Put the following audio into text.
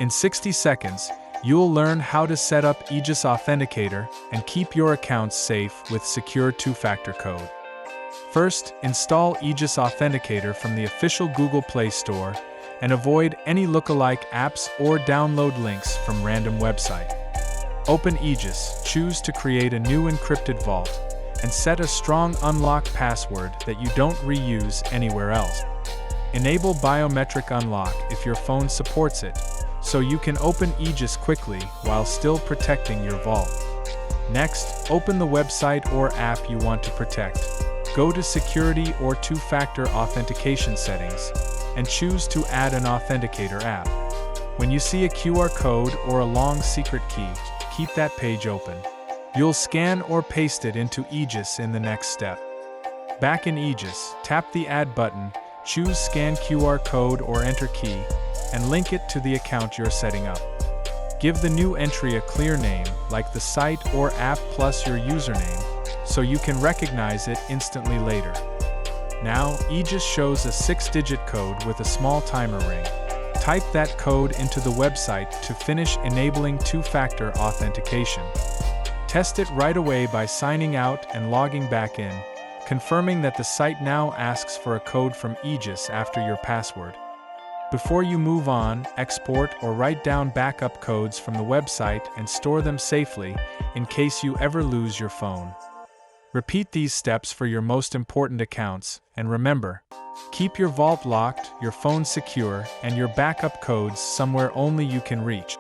In 60 seconds, you'll learn how to set up Aegis Authenticator and keep your accounts safe with secure two-factor code. First, install Aegis Authenticator from the official Google Play Store and avoid any lookalike apps or download links from random websites. Open Aegis, choose to create a new encrypted vault, and set a strong unlock password that you don't reuse anywhere else. Enable biometric unlock if your phone supports it, so you can open Aegis quickly while still protecting your vault. Next, open the website or app you want to protect. Go to Security or Two-Factor Authentication settings, and choose to add an Authenticator app. When you see a QR code or a long secret key, keep that page open. You'll scan or paste it into Aegis in the next step. Back in Aegis, tap the Add button, choose Scan QR code or Enter key, and link it to the account you're setting up. Give the new entry a clear name, like the site or app plus your username, so you can recognize it instantly later. Now, Aegis shows a 6-digit code with a small timer ring. Type that code into the website to finish enabling two-factor authentication. Test it right away by signing out and logging back in, confirming that the site now asks for a code from Aegis after your password. Before you move on, export or write down backup codes from the website and store them safely in case you ever lose your phone. Repeat these steps for your most important accounts, and remember, keep your vault locked, your phone secure, and your backup codes somewhere only you can reach.